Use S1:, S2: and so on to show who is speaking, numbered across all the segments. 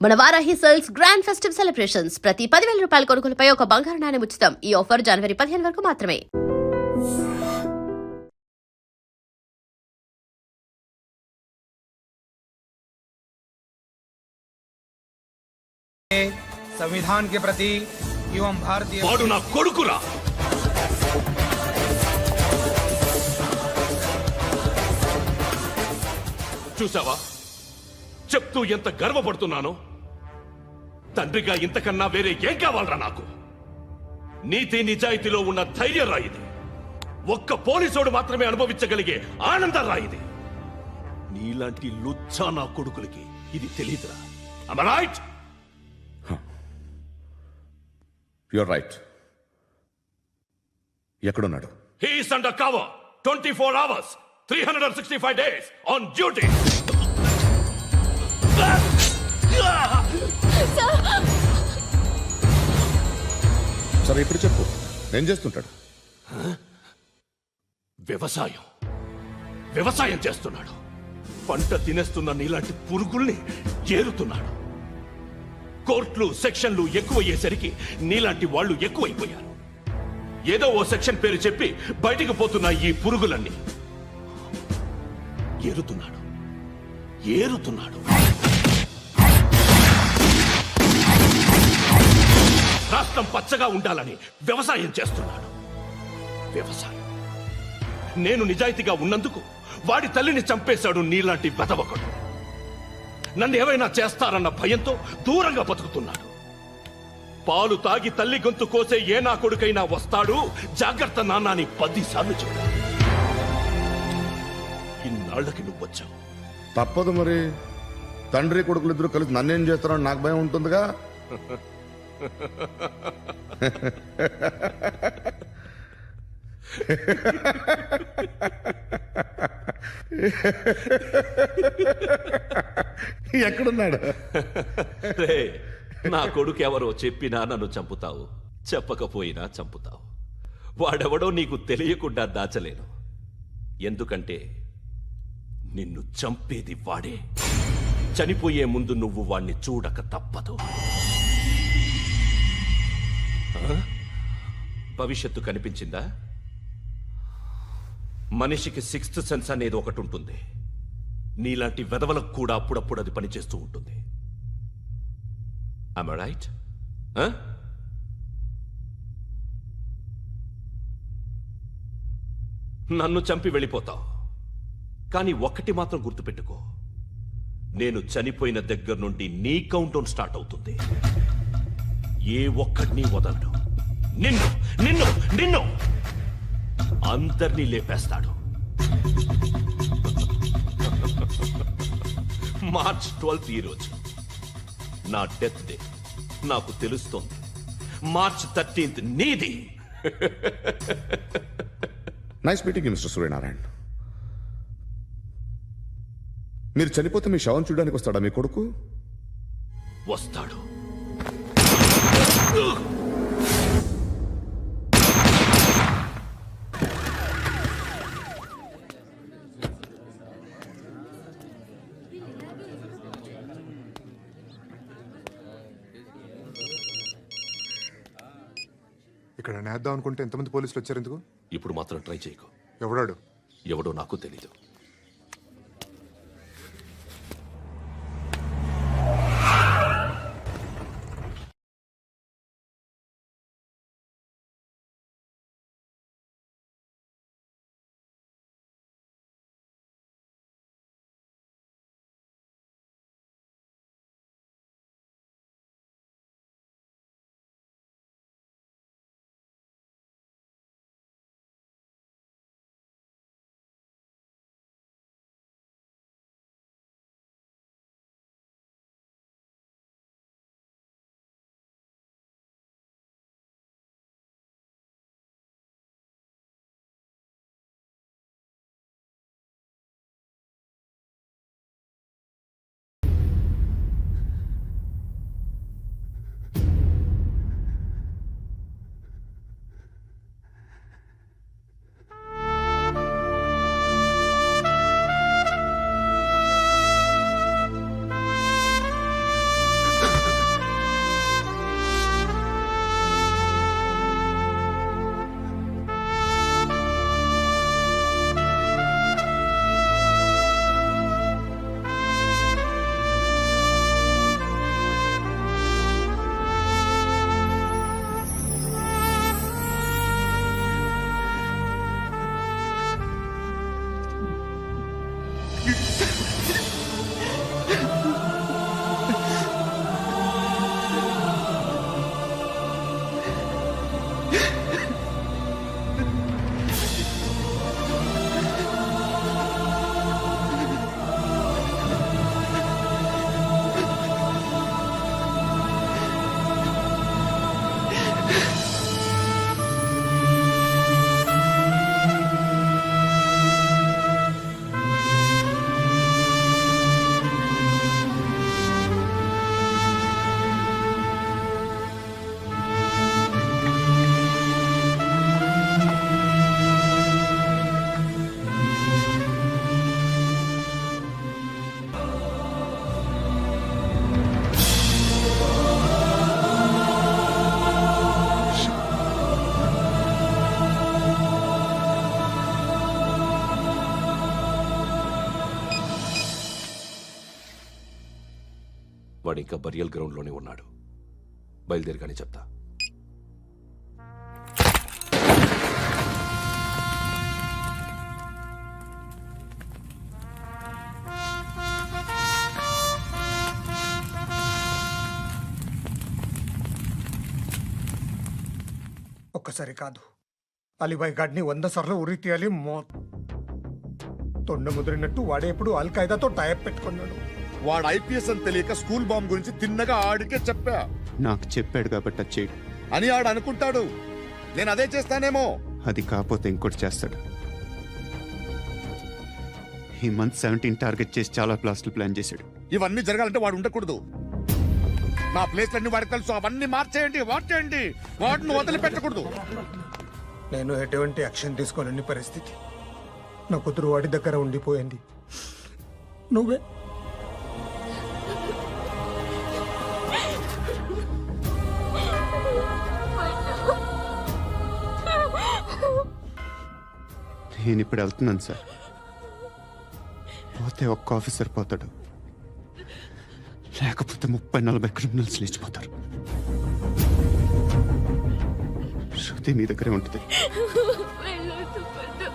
S1: మన Varahi sales grand festive celebrations ప్రతి 10,000 రూపాయల కొనుగోలుపై ఒక బంగారు నాణెం ఉచితం. ఈ ఆఫర్ జనవరి 15 వరకు మాత్రమే.
S2: संविधान के प्रति एवं भारतीय
S3: వాడు నా కొడుకురా. చూసావా, చెప్తూ ఎంత గర్వపడుతున్నానో. తండ్రిగా ఇంతకన్నా వేరే ఏం కావాలరా నాకు? నీతి నిజాయితీలో ఉన్న ధైర్యం రా ఇది. ఒక్క పోలీసోడు మాత్రమే అనుభవించగలిగే ఆనందం రా ఇది. నీలాంటి లుచ్చా నా కొడుకులకి ఇది తెలీదురా. Am I right?
S4: You're right. ఎక్కడున్నాడు?
S3: He is under cover 24 hours 365 days on duty.
S4: సరే ఇప్పుడు చెప్పు, ఏం చేస్తుంటాడు?
S3: వ్యవసాయం చేస్తున్నాడు. పంట తినేస్తున్న నీలాంటి పురుగుల్ని ఏరుతున్నాడు. కోర్టులు సెక్షన్లు ఎక్కువయ్యేసరికి నీలాంటి వాళ్ళు ఎక్కువైపోయారు. ఏదో ఓ సెక్షన్ పేరు చెప్పి బయటికి పోతున్న ఈ పురుగులన్నీ ఏరుతున్నాడు. రాష్ట్రం పచ్చగా ఉండాలని వ్యవసాయం చేస్తున్నాడు. నేను నిజాయితీగా ఉన్నందుకు వాడి తల్లిని చంపేశాడు నీలాంటి వెధవకుడు. నన్ను ఏమైనా చేస్తారన్న భయంతో దూరంగా బతుకుతున్నాడు. పాలు తాగి తల్లి గొంతు కోసే ఏ నా కొడుకైనా వస్తాడు. జాగ్రత్త నాన్న అని 10 సార్లు చెప్పాడు. ఇన్నాళ్ళకి నువ్వు వచ్చావు.
S4: తప్పదు మరి. తండ్రి కొడుకులు ఇద్దరు కలిసి నన్నేం చేస్తారని నాకు భయం ఉంటుందిగా. ఎక్కడున్నాడు?
S3: నా కొడుకు ఎవరో చెప్పినా నన్ను చంపుతావు, చెప్పకపోయినా చంపుతావు. వాడెవడో నీకు తెలియకుండా దాచలేను. ఎందుకంటే నిన్ను చంపేది వాడే. చనిపోయే ముందు నువ్వు వాణ్ణి చూడక తప్పదు. భవిష్యత్తు కనిపించిందా? మనిషికి 6th సెన్స్ అనేది ఒకటి ఉంటుంది. నీలాంటి వెధవలకు కూడా అప్పుడప్పుడు అది పనిచేస్తూ ఉంటుంది. Am I right? నన్ను చంపి వెళ్ళిపోతావు. కానీ ఒక్కటి మాత్రం గుర్తుపెట్టుకో, నేను చనిపోయిన దగ్గర నుండి నీ కౌంట్ డౌన్ స్టార్ట్ అవుతుంది. ఏ ఒక్కడిని వదలడు. నిన్ను అందరినీ లేపేస్తాడు. మార్చ్ 12 ఈ రోజు నా డెత్ డే. నాకు తెలుస్తోంది. మార్చ్ 13 నీది.
S4: Nice meeting mister Suryanarayana. మీరు చనిపోతే మీ శవం చూడడానికి వస్తాడా మీ కొడుకు?
S3: వస్తాడు.
S5: ఇక్కడ నేద్దాం అనుకుంటే ఎంతమంది పోలీసులు వచ్చారు ఎందుకు?
S3: ఇప్పుడు మాత్రం ట్రై చేయకు.
S5: ఎవడో
S3: నాకు తెలీదు. వాడు ఇంకా బరియల్ గ్రౌండ్లోనే ఉన్నాడు. బయలుదేరగానే చెప్తా.
S2: ఒక్కసారి కాదు, అలీబాయ్ గాడిని 100 సార్లు ఉరి తీయాలి. తొండ ముదిరినట్టు వాడే ఇప్పుడు అల్ ఖైదాతో టైప్ పెట్టుకున్నాడు.
S4: వాడు ఐపీఎస్ అని తెలియక స్కూల్ బాంబ్ గురించి తిన్నగా ఆడికే చెప్పా
S6: నాకు చెప్పాడు కాబట్టి అది చేయడు.
S4: అని ఆడు అనుకుంటాడు. నేను అదే చేస్తానేమో.
S6: అది కాకపోతే ఇంకోటి చేస్తాడు. ఈ మంత్ 17 టార్గెట్ చేసి చాలా ప్లాస్టులు ప్లాన్ చేశాడు.
S4: ఇవన్నీ జరగాలంటే వాడు ఉండకూడదు. నా ప్లేస్లన్నీ వాడికి తెలుసు. అవన్నీ మార్చేయండి, మార్చేయండి. వాటిని వదిలిపెట్టకూడదు.
S2: నేను ఎటువంటి యాక్షన్ తీసుకోలేని పరిస్థితి. నా కూతురు వాడి దగ్గర ఉండిపోయింది. నువ్వే
S6: నేను ఇప్పుడు వెళ్తున్నాను సార్. పోతే ఒక్క ఆఫీసర్ పోతాడు, లేకపోతే 30-40 క్రిమినల్స్ లేచిపోతారు. శృతి నీ దగ్గరే ఉంటుంది.
S7: వెళ్ళొద్దు పండు.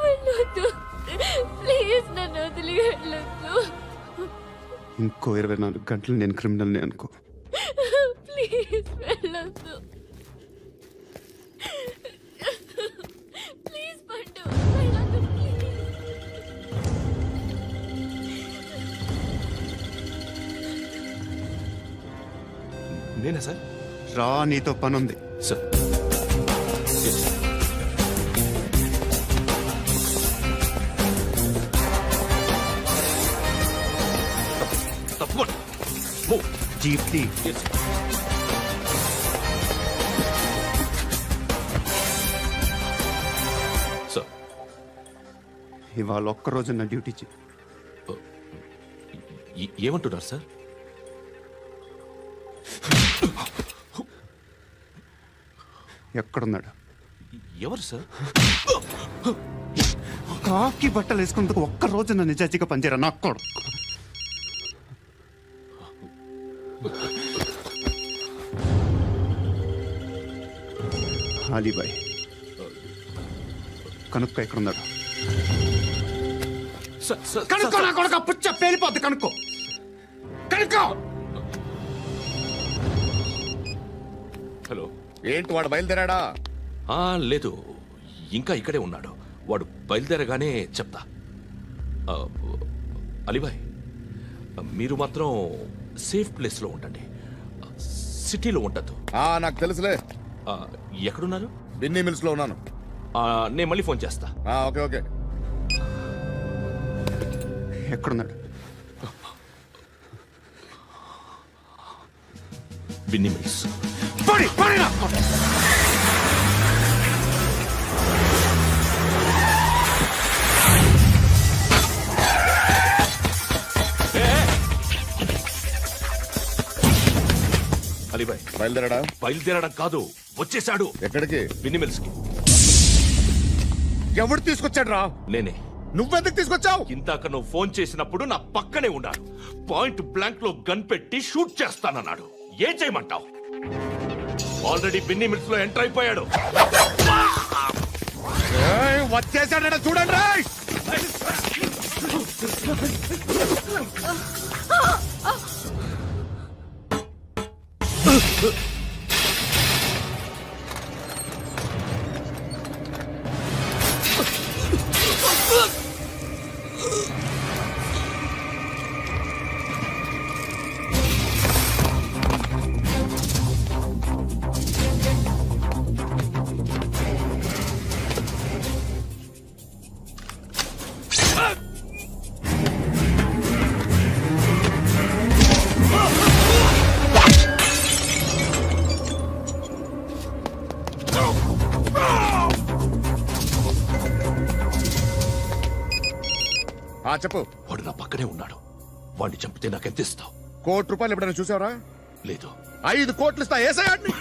S7: వెళ్ళొద్దు. ప్లీజ్ నన్ను వదిలి వెళ్ళొద్దు.
S6: ఇంకో 24 గంటలు నేను క్రిమినల్ని అనుకో.
S7: ప్లీజ్ వెళ్ళొద్దు. ప్లీజ్ పండు వెళ్ళొద్దు.
S3: నేనా సార్?
S6: రా, నీతో పని ఉంది.
S3: సార్ తప్పకుండా.
S6: జీప్ తీ.
S3: సార్
S6: ఇవాళ ఒక్కరోజు నా డ్యూటీ చేయి.
S3: ఏమంటున్నారు సార్?
S6: ఎక్కడున్నాడు?
S3: ఎవరు సార్?
S6: కాకి బట్టలు వేసుకున్నందుకు ఒక్కరోజు నా నిజాజీగా పనిచేయరా నా కొడుకు. అలీబాయ్ కనుక్కో, ఎక్కడున్నాడు? కనుక్కో నా కొడుకు. పుచ్చ పేలిపోద్ది. కనుక్కో, కనుక్కో.
S3: హలో.
S4: ఏంటి వాడు బయలుదేరాడా?
S3: లేదు, ఇంకా ఇక్కడే ఉన్నాడు. వాడు బయలుదేరగానే చెప్తా. అలీబాయ్, మీరు మాత్రం సేఫ్ ప్లేస్లో ఉండండి. సిటీలో ఉండద్దు.
S4: నాకు తెలుసులే.
S3: ఎక్కడున్నారు?
S4: బిన్నీ మిల్స్ లో ఉన్నాను.
S3: నేను మళ్ళీ ఫోన్ చేస్తా.
S4: Okay okay.
S6: ఎక్కడున్నాడు?
S3: బిన్నీ మిల్స్. అలీబాయ్
S4: బయలుదేరాడా?
S3: బయలుదేరడం కాదు, వచ్చేశాడు.
S4: ఎక్కడికి?
S3: బిన్నీ మిల్స్ కి.
S4: ఎవడు తీసుకొచ్చాడు రా?
S3: నేనే.
S4: నువ్వెందుకు తీసుకొచ్చావు?
S3: ఇందాక నువ్వు ఫోన్ చేసినప్పుడు నా పక్కనే ఉన్నాడు. పాయింట్ బ్లాంక్ లో గన్ పెట్టి షూట్ చేస్తానన్నాడు. ఏం చేయమంటావు? ఆల్రెడీ బిన్నీ మిల్స్ లో ఎంటర్ అయిపోయాడు.
S4: వచ్చేసాడ చూడండి రా. చెప్పు.
S3: వాడు నా పక్కనే ఉన్నాడు. వాడిని చంపితే నాకెంత ఇస్తావు?
S4: ₹1,00,00,000 ఎప్పుడైనా చూసావరా?
S3: లేదు.
S4: 5 కోట్లు ఇస్తా. ఏసయాడిని.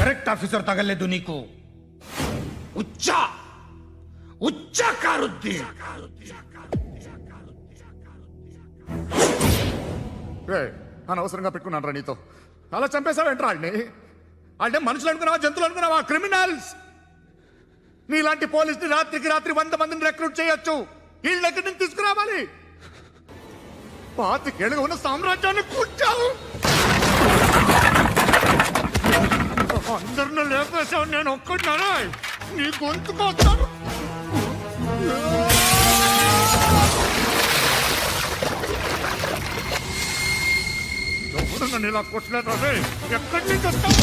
S2: కరెక్ట్ ఆఫీసర్ తగలేదు నీకు. ఉచ్చా ఉచ్చా కారుద్దీన్.
S4: అనవసరంగా పెట్టుకున్నాను రా నీతో. అలా చంపేశావేంట్రా ఆడిని? అంటే మనుషులు అనుకున్నావా, జంతువులు అనుకున్నావా? క్రిమినల్స్. నీలాంటి పోలీసుని రాత్రికి రాత్రి 100 మందిని రిక్రూట్ చేయొచ్చు. వీళ్ళ దగ్గర నుంచి తీసుకురావాలి. 25 ఏళ్ళుగా ఉన్న సామ్రాజ్యాన్ని కూర్చావు. అందరిని లేపేశావు, నేను ఒక్కడినారా? నీ గొంతుకొస్తాను. ఎవరు నన్ను ఇలా కొట్టలేదా? ఎక్కడి నుంచి వస్తావు?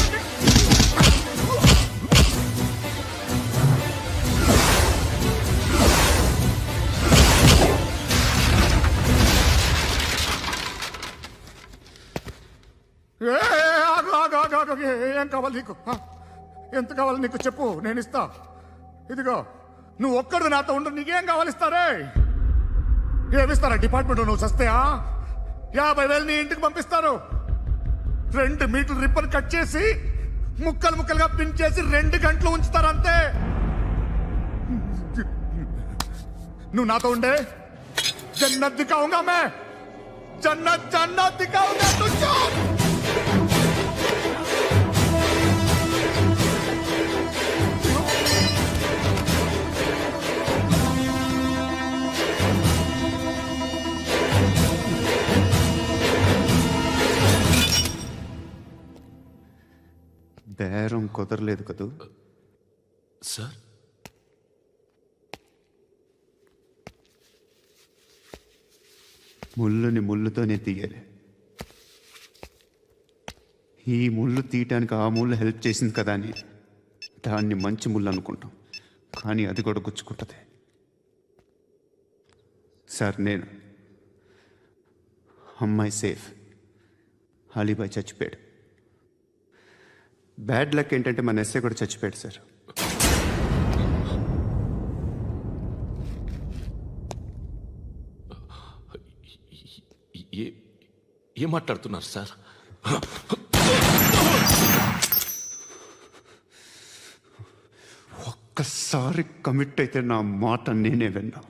S4: ఏం కావాలి నీకు? ఎంత కావాలి నీకు చెప్పు, నేను ఇస్తా. ఇదిగో నువ్వు ఒక్కడు నాతో ఉండు. నీకేం కావాలి ఇస్తారే? ఏమిస్తారా డిపార్ట్మెంట్? నువ్వు సస్తేయా 50,000 నీ ఇంటికి పంపిస్తారు. 2 మీటర్లు రిబ్బన్ కట్ చేసి ముక్కలు ముక్కలుగా పిన్ చేసి 2 గంటలు ఉంచుతారు అంతే. నువ్వు నాతో ఉండే జన్నత్ దిఖాऊंगा मैं. జన్నత్ జన్నత్ దిఖాऊंगा तुझको.
S8: బేరం కుదరలేదు కదూ
S3: సార్?
S8: ముళ్ళుని ముళ్ళుతోనే తీయాలి. ఈ ముళ్ళు తీయటానికి ఆ ముళ్ళు హెల్ప్ చేసింది కదా అని దాన్ని మంచి ముళ్ళు అనుకుంటాం, కానీ అది కూడా గుచ్చుకుంటుంది. సార్, నేను అమ్మాయి సేఫ్, అలీబాయ్ చచ్చిపోయాడు. బ్యాడ్ లక్ ఏంటంటే మన ఎస్ఐ కూడా చచ్చిపోయాడు సార్.
S3: ఏం మాట్లాడుతున్నారు సార్?
S8: ఒక్కసారి కమిట్ అయితే నా మాట నేనే విన్నా.